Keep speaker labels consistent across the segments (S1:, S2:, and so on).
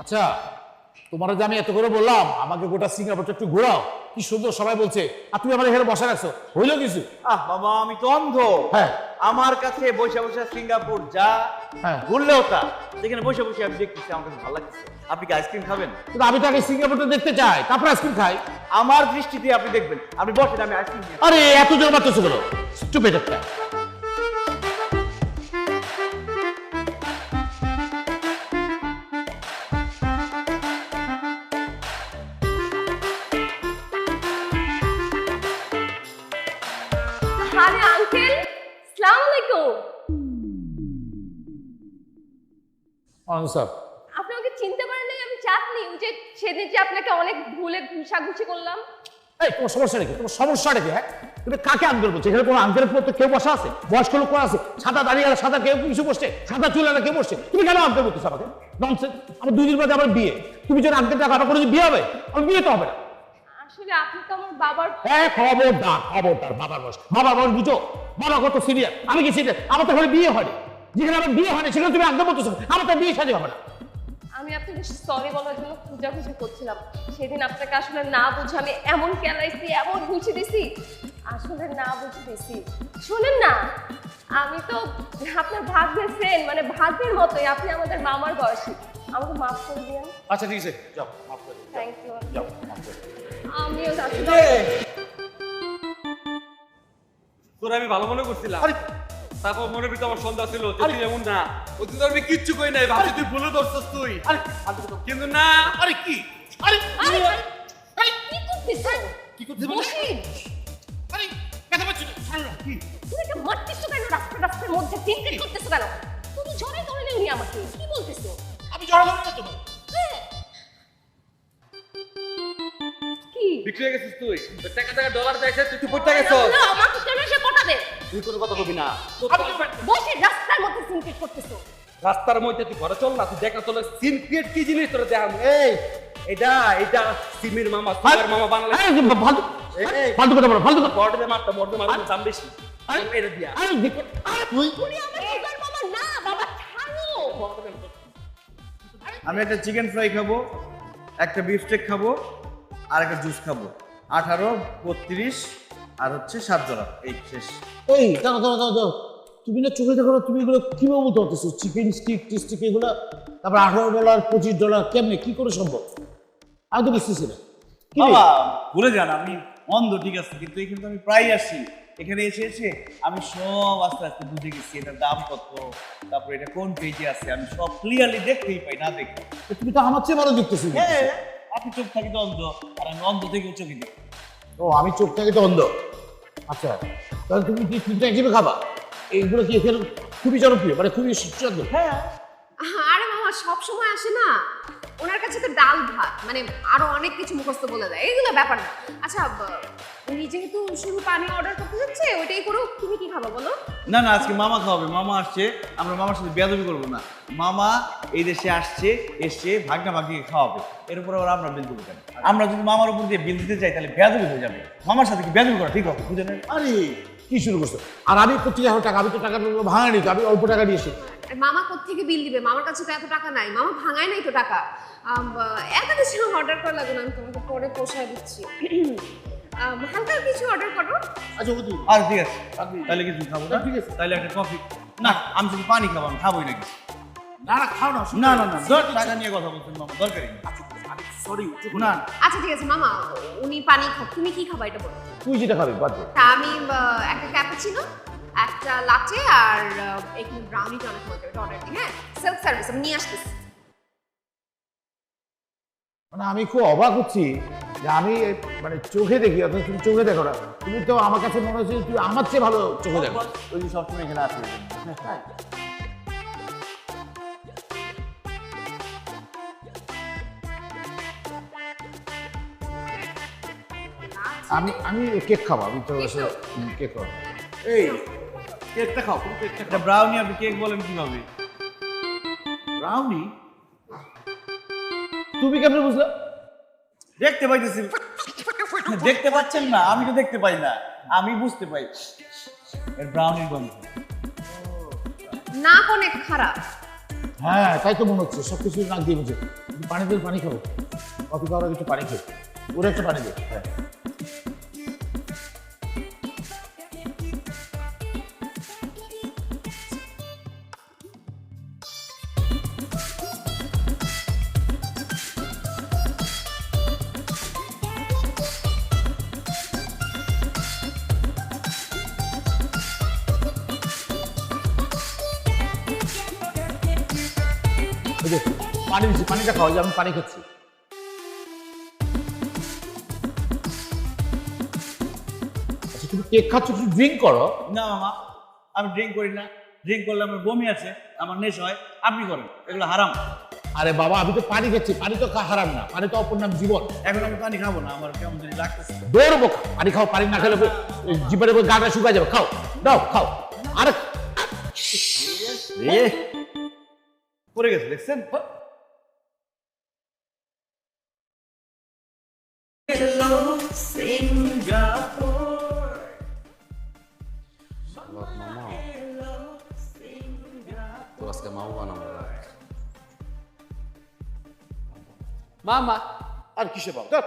S1: আচ্ছা, তোমার যে আমি এত করে বললাম আমাকে গোটা সিঙ্গাপুরটা একটু ঘোরাও, কি সুন্দর সবাই বলছে, আর তুমি আমার এখানে বসা রাখছো, হইলো কিছু?
S2: বাবা আমি তো অন্ধ।
S1: হ্যাঁ।
S2: আমার কাছে বসে বসে সিঙ্গাপুর যা
S1: হ্যাঁ।
S2: ঘুরলেও তা, যেখানে বসে বসে আমি দেখতেছি আমার কাছে ভালো লাগছে। আপনি কি আইসক্রিম খাবেন?
S1: কিন্তু আমি তো আগে সিঙ্গাপুরটা দেখতে চাই, তারপর আইসক্রিম খাই।
S2: আমার দৃষ্টিতে আপনি দেখবেন। আপনি বসেন, আমি আইসক্রিম নিয়ে
S1: আরে এত জোর মারতেছো কেন? স্টুপিড একটা।
S3: আরে আঙ্কেল, আসসালামু আলাইকুম।
S1: আনসার।
S3: আপনি আমাকে চিনতে পারেন নাই? আমি চাঁদনি, ওই যে সেদিন যে আপনাকে অনেক ভুলে ঘুষাঘুষি করলাম।
S1: এই তোমার সমস্যা নাকি? তোমার সমস্যাটা কি? হ্যাঁ, তুমি কাকে আঙ্কেল বলছো? এখানে কোনো আঙ্কেলের পর তো কেউ বসা আছে? বয়স্ক লোক কোন আছে? সাদা দাঁড়িয়ে গেলে সাদা কেউ কিছু বসছে, সাদা চুল আলা কেউ বসছে, তুমি কেন আঙ্কেল বলতেছো আমাকে? ননসেন্স। আমার 2 দিন বাদে আমার বিয়ে, তুমি যদি আঙ্কেল টাকা আমার কোনো বিয়ে হবে? আমার বিয়ে তো হবে না।
S3: আসলে আপনি তো আমার বাবার।
S1: হ্যাঁ, খবরদার খবরদার। বাবার বয়স বুঝো? বাবা কত সিরিয়াস, আমি কি সিরিয়াস? আমার তো এখনো বিয়ে হয়নি। যেখানে আমার বিয়ে হয়নি সেখানে তুমি আঙ্কেল বলতেছো, আমার তো বিয়ে শাদী হবে না।
S3: আমি আপনাকে সরি বলার জন্য খুঁজাখুঁজি করছিলাম। সেদিন আপনাকে আসলে না বুঝে আমি এমন কেলাইছি, এমন ঘুষি দিছি, আসলে না বুঝে দিছি। শুনেন না, আমি তো আপনার ভাগ্যের ফ্রেন্ড, মানে ভাগ্যের মতোই। আপনি আমাদের মামার বয়সী, আমাকে মাফ করে দিন।
S1: আচ্ছা ঠিক আছে, যাও মাফ করে দিও।
S3: Thank you.
S1: যাও মাফ করে দিও।
S3: আমিও যাচ্ছি।
S4: তোর আমি ভালো মনে করছিলাম,
S1: আরে
S4: তারপর মনের ভিতরে আমার সন্দেহ ছিল যে
S1: আরে!
S4: তুই এমন না। ওই দিন তো আমি কিচ্ছু কই নাই, ভাবছি তুই ভুলে ধরছস তুই।
S1: আরে ফালতু কথা।
S4: কিন্তু না,
S1: আরে কি? আরে
S3: আরে, আরে, কি করতেছেন?
S1: কি করতে বলে?
S3: বসিন।
S1: আরে কথা বলছো না, ছাড়ো না। কি?
S3: তুমি এটা মারতেছো কেন? রাস্তার মধ্যে টিনটিন করতেছো কেন? তুমি জড়াই ধরলে উনি আমাকে কি বলতেছো?
S1: আমি জড়ালাম না তোমার।
S3: হ্যাঁ। কি?
S4: বিক্রি হয়ে গেছিস তুই। তোর টাকা টাকা ডলার চাইছে, তুই পড়তে গেছস।
S3: না, আমাকে কেন এসে পটাবে?
S4: তুই কোনো কথা কবি না।
S1: আমি তো
S3: বসে রাস্তার মধ্যে টিনটিন করতেছো।
S4: রাস্তার মধ্যে তুই ঘরে চল না, তুই দেখ না তোর সিনক্রিয়েট কি জিনিস তোর দেখাম। এই এটা সিমির মামা, সুগার মামা বাংলা।
S1: আরে ফালতু
S4: এই
S1: ফালতু কথা বলো, ফালতু কথা।
S4: বড়দের মারতে দাম বেশি।
S1: আরে
S4: এটা দিয়া
S1: আরে দেখো, আরে তুই
S3: উনি আমার সুগার মামা না, বাবা ছাড়ো।
S2: আমি একটা চিকেন ফ্রাই খাবো, একটা বিফ স্টেক খাবো, আর একটা জুস খাবো। 18, 32 আর হচ্ছে 7 জোড়া। এই শেষ।
S1: এই দাও তুমি না চোখে দেখো না, তুমি এগুলো কিভাবে বলতে পারতেছো? চিকেন স্টিক টিস্টিক এগুলো, তারপর $18 $25 কেমনে কি করে সম্ভব? আমি তো বুঝতেছি না। কি রে?
S2: বাবা ভুলে যান, আমি অন্ধ ঠিক আছে, কিন্তু এখানে তো আমি প্রায় আসি। এখানে এসে আমি সব আস্তে আস্তে বুঝে গেছি এটার দাম কত, তারপর এটা কোন পেজে আছে, আমি সব ক্লিয়ারলি দেখতেই পাই না দেখি।
S1: তুমি তো আমার চেয়ে ভালো দেখতেছি।
S2: হ্যাঁ, আপনি চোখ থাকি তো অন্ধ, আর আমি অন্ধ থেকে চোখে দেখি।
S1: ও আমি চোখ থেকে তো অন্ধ। আচ্ছা তাহলে তুমি কি তিনটা হিসেবে খাবা? এইগুলো কি এখানে খুবই জনপ্রিয়, মানে খুবই সুস্বাদু?
S2: হ্যাঁ,
S5: আরে মামা সব সময় আসে না, ওনার কাছে তো ডাল ভাত মানে আরো অনেক কিছু মুখস্থ বলে দেয়, এগুলো ব্যাপার না। আচ্ছা উনি যেহেতু শুধু পানি অর্ডার করতে যাচ্ছে ওইটাই করো, তুমি কি খাবা বলো?
S2: না না, আজকে মামা খাওয়াবে। মামা আসছে, আমরা মামার সাথে বেয়াদবি করবো না। মামা এই দেশে এসছে ভাগনা ভাগিয়ে খাওয়াবে, এর উপর আবার আমরা বিল দেবো কেন? আমরা যদি মামার উপর দিয়ে বিল দিতে চাই তাহলে বেয়াদবি হয়ে যাবে। মামার সাথে কি বেয়াদবি করা ঠিক হবে? বুঝে নেন।
S1: আরে কি শুরু করছো? আর আমি কোথায় টাকা? আমি তো টাকা ভাঙানি তো, আমি অল্প টাকা দিয়েছি।
S5: আর মামা কোত্থেকে বিল দিবে? মামার কাছে তো এত টাকা নাই, মামা ভাঙায় নাই তো টাকা। এত কিছু অর্ডার করা লাগবে না, আমি তোমাকে পরে পোষায় দিচ্ছি। হালকা কিছু অর্ডার করো।
S1: আচ্ছা বুঝি।
S2: আর ঠিক আছে, তাহলে কিছু খাবো না।
S1: ঠিক আছে।
S2: তাহলে একটা কফি। না, আমি শুধু পানি খাবো, আমি খাবোই না কিছু।
S1: না না খাও না।
S2: না না না, টাকা নিয়ে কথা বলছেন মামা, দরকারই নেই।
S1: সরি
S2: না
S5: আচ্ছা ঠিক আছে মামা, উনি পানি খাও, তুমি কি খাবা এটা বলো।
S1: তুই যেটা খাবি বাদ দে।
S5: তা আমি একটা ক্যাপুচিনো, একটা লাটে আর এখানে ব্রাউনিটা অনেক মজা, এটা অর্ডার দিই। হ্যাঁ, সেলফ সার্ভিস, আমি নিয়ে আসতেছি।
S1: মানে আমি খুব অবাক হচ্ছি যে আমি মানে চোখে দেখি, অথচ তুমি চোখে দেখো না। তুমি তো আমার কাছে মনে হচ্ছে তুই আমার চেয়ে ভালো চোখে দেখো।
S2: ওই যে সবসময় এখানে আসবে।
S1: আমি আমি কেক খাবো, আমি তো আসলে কেক খাবো।
S2: এই কেকটা খাও, একটা ব্রাউনি। আপনি কেক বলেন কিভাবে?
S1: ব্রাউনি? তুমি কেমন বুঝলা?
S2: দেখতে পাইতেছি। দেখতে পাচ্ছেন না? আমি তো দেখতে পাই না, আমি বুঝতে পাই। এর ব্রাউনির গন্ধ।
S5: নাক অনেক খারাপ।
S1: হ্যাঁ তাই তো মনে হচ্ছে, সবকিছু নাক দিয়ে বুঝে। পানি দিন, পানি খাবো। কফি খাওয়ার আগে একটু পানি খেয়ে ওরা একটু পানি দে। হ্যাঁ এই যে পানি দিচ্ছি, পানিটা খাও, যে আমি পানি খাচ্ছি। আচ্ছা তুমি কেক খাচ্ছ, তুমি ড্রিঙ্ক করো।
S2: না মামা, আমি ড্রিঙ্ক করি না। ড্রিঙ্ক করলে আমার বমি আছে, আমার নেশা হয়। আপনি করেন, এগুলো হারাম।
S1: আরে বাবা আমি তো পানি খাচ্ছি, পানি তো হারাম না, পানি তো অপর নাম জীবন।
S2: এখন আমি পানি খাবো না, আমার কেমন জানি লাগতেছে।
S1: দৌড়বো, পানি খাও, পানি না খেলে জীবনের গাটা শুকায় যাবে। খাও, দাও খাও। আরে
S2: পড়ে গেছে, দেখছেন?
S4: তো আজকে মাও বানাবো মামা।
S1: আর কিসে বাবা,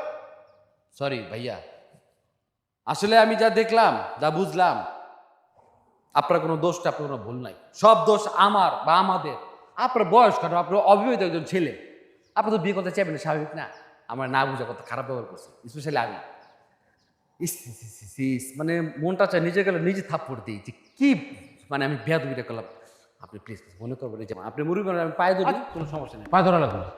S4: সরি ভাইয়া, আসলে আমি যা দেখলাম, যা বুঝলাম, আপনার কোনো দোষটা, আপনার কোনো ভুল নাই। সব দোষ আমার বা আমাদের। আপনার বয়স কারণ আপনার অবিবাহিত একজন ছেলে, আপনি তো বিয়ে করতে চাইবেন না, স্বাভাবিক না? আমার না বুঝা কথা খারাপ ব্যবহার করছে, স্পেশালি আমি। মানে মনটা চায় নিজে গেলে নিজে থাপ্পড় দিই যে কি, মানে আমি বেয়াদবিটা করলাম। আপনি প্লিজ মনে করবেন যে আপনি মুরগি বানান, আমি পায়ে ধরি, কোনো সমস্যা নেই।
S1: পায়ে ধরা লাগবে না।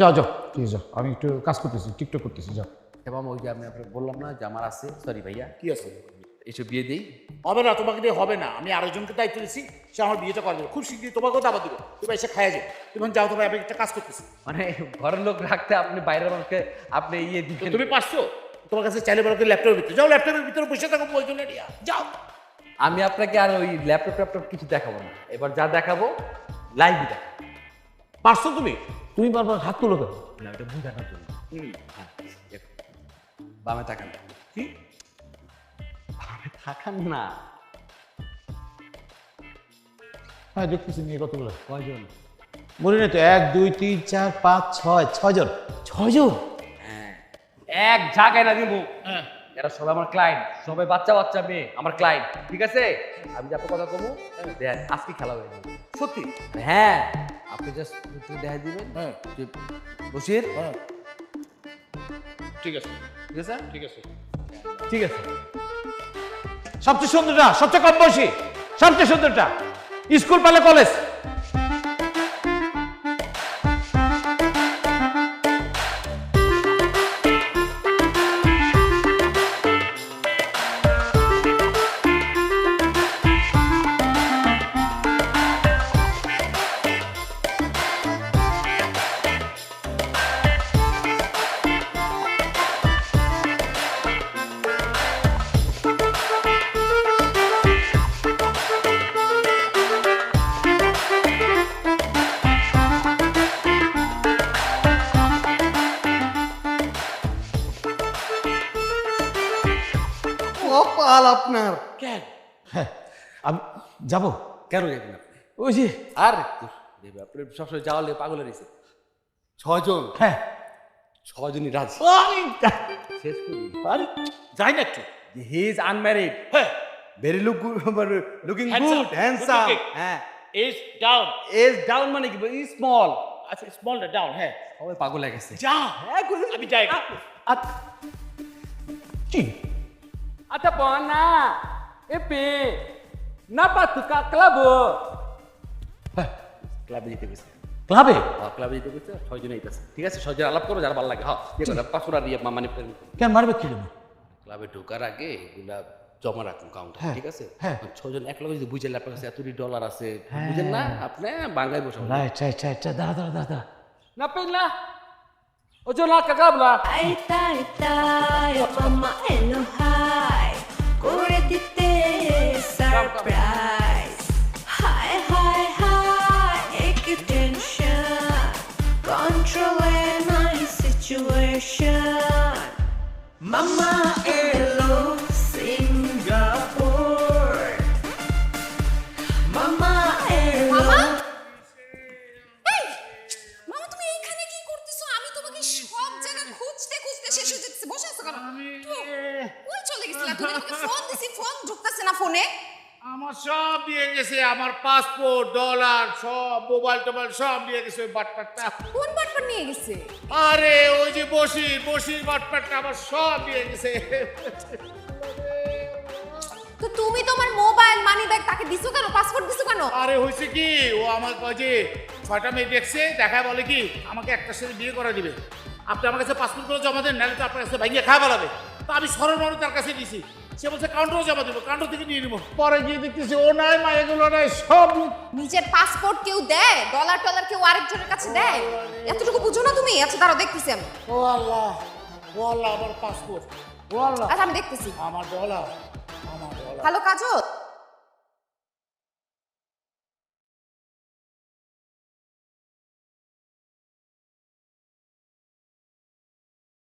S1: যাও যাও, ঠিক আছে যাও, আমি একটু কাজ করতেছি, টিকটক করতেছি, যাও।
S4: এবং ওই যে আমি আপনাকে বললাম না যে আমার আছে, সরি ভাইয়া,
S1: কি আছে?
S4: এসব বিয়ে দিই।
S1: হবে না, তোমাকে দিয়ে হবে না। আমি আরেকজনকে দায়িত্ব দিচ্ছি, সে আমার বিয়েটা করে দেবে। খুব শীঘ্রই তোমাকেও দাবা দেবো, তুমি এসে খাইয়া যাও। তুমি যাও, তোমার আমি একটা কাজ করতেছি।
S4: মানে ঘরের লোক রাখতে আপনি বাইরের মানুষকে আপনি ইয়ে
S1: তো
S4: দিচ্ছেন।
S1: তুমি পারছো, তোমার কাছে চাইলে বলো ল্যাপটপের ভিতরে যাও, ল্যাপটপের ভিতরে বসে থাকো, প্রয়োজন নেই, যাও।
S4: আমি আপনাকে আর ওই ল্যাপটপ কিছু দেখাবো না, এবার যা দেখাবো লাইভই দেখাবো।
S1: পারছো তুমি, তুমি বারবার হাত তুলো কেন?
S4: না, এটা বোঝানোর জন্য। হ্যাঁ, দেখো। বামে তাকান।
S1: কি
S4: বামে তাকান না।
S1: হ্যাঁ দেখতেছি, নিয়ে কতগুলো
S4: কয়জন?
S1: মনে নেই তো, 1 2 3 4 5 6 6জন। 6জন?
S4: হ্যাঁ, এক জায়গায় না দিব।
S1: হ্যাঁ
S4: এরা সবাই আমার ক্লায়েন্ট, সবাই বাচ্চা বাচ্চা মেয়ে আমার ক্লায়েন্ট, ঠিক আছে? আমি যে আপনার কথা কমু, দেন আজকে খেলা হয়ে যাবে।
S1: সত্যি?
S4: হ্যাঁ, আপনি জাস্ট দেখা দিবেন।
S1: হ্যাঁ
S4: যে বসির,
S1: হ্যাঁ ঠিক আছে,
S4: ঠিক আছে,
S1: ঠিক আছে, ঠিক আছে। সবচেয়ে সুন্দরটা, সবচেয়ে কম বয়সী, সবচেয়ে সুন্দরটা, স্কুল পালে কলেজ।
S2: কপাল আপনার।
S1: কেন? হ্যাঁ আমি যাবো।
S4: কেন যাবেন আপনি?
S1: ওই যে
S4: আর একটু দেবে, আপনি সবসময় যাওয়ালে পাগল হয়েছে। 6 জন,
S1: হ্যাঁ
S4: 6 জনই রাজি। শেষ করি।
S1: আরে যাই না একটু।
S4: হি ইজ আনম্যারিড,
S1: হ্যাঁ
S4: very looking
S1: Handsome,
S4: good, handsome.
S1: good looking.
S4: হ্যাঁ,
S1: এজ ডাউন।
S4: এজ ডাউন মানে কি? স্মল।
S1: আচ্ছা স্মলটা ডাউন। হ্যাঁ
S4: সবাই পাগল হয়ে গেছে।
S1: যা,
S4: হ্যাঁ,
S1: আমি যাই। কি
S4: Ata bona, epe, napa tuka klabo. ক্লাবে যেতে গেছে।
S1: ক্লাবে?
S4: ক্লাবে যেতে গেছে, 6 জন এইটাছে। ঠিক আছে, 6 জন আলাপ করো, যার ভালো লাগে। হ্যাঁ, ইয়ে করে পাসওয়ার্ড দিয়ে মানে
S1: কেন মারবে কি জন্য?
S4: ক্লাবে ঢোকার আগে এগুলা জমা রাখুন কাউন্টার,
S1: হ্যাঁ,
S4: ঠিক আছে?
S1: হ্যাঁ।
S4: 6 জন এক লগে যদি বুঝেন আপনার কাছে এতটি ডলার আছে, বুঝেন না? আপনি বাংলায় বসে
S1: রাইট রাইট রাইট, দাঁড়া দাঁড়া দাঁড়া।
S4: না পেলা ওজো না কাকাবলা।
S6: আইতা আইতা মামা এলো হাই করে দিতে সারপ্রাইজ। হাই হাই হাই এক টেনশন কন্ট্রোল মাই সিচুয়েশন। মামা এলো সিঙ্গাপুর। মামা এলো।
S5: মামা তুমি এইখানে পরীক্ষা শেষ হয়ে যাচ্ছে, বসে আছো কেন? কই চলে গেছিলা তুমি? তোমাকে ফোন দিছি, ফোন ঢুকতেছে না ফোনে।
S1: আমার সব দিয়ে গেছে, আমার পাসপোর্ট, ডলার, সব মোবাইল টোবাইল সব দিয়ে গেছে ওই বাটপাটটা।
S5: কোন বাটপার নিয়ে গেছে?
S1: আরে ওই যে বসির বাটপাটটা আমার সব দিয়ে গেছে।
S5: তো তুমি তোমার মোবাইল, মানি ব্যাগ তাকে দিছো কেন? পাসপোর্ট দিছো কেন?
S1: আরে হয়েছে কি, ও আমার কয় যে 6টা মেয়ে দেখছে, দেখায় বলে কি আমাকে একটার সাথে বিয়ে করে দিবে, আপনি আমার কাছে পাসপোর্টগুলো জমা দেন, নাহলে তো আপনার কাছে ভাইয়া খাওয়া বলাবে। তো আমি সরল মানুষ তার কাছে দিছি, সে বলছে কাউন্টারও জমা দেবো, কাউন্টার থেকে নিয়ে নেবো। পরে গিয়ে দেখতেছি ও নাই, মা এগুলো নাই, সব
S5: নিজের পাসপোর্ট কেউ দেয়? ডলার টলার কেউ আরেকজনের কাছে দেয়? এতটুকু বুঝো না তুমি? আচ্ছা দাঁড়াও, দেখতেছি আমি।
S1: ও আল্লাহ, ও আল্লাহ, আমার পাসপোর্ট, ও আল্লাহ,
S5: আচ্ছা আমি দেখতেছি।
S1: আমার ডলার, আমার ডলার।
S5: হ্যালো কাজল,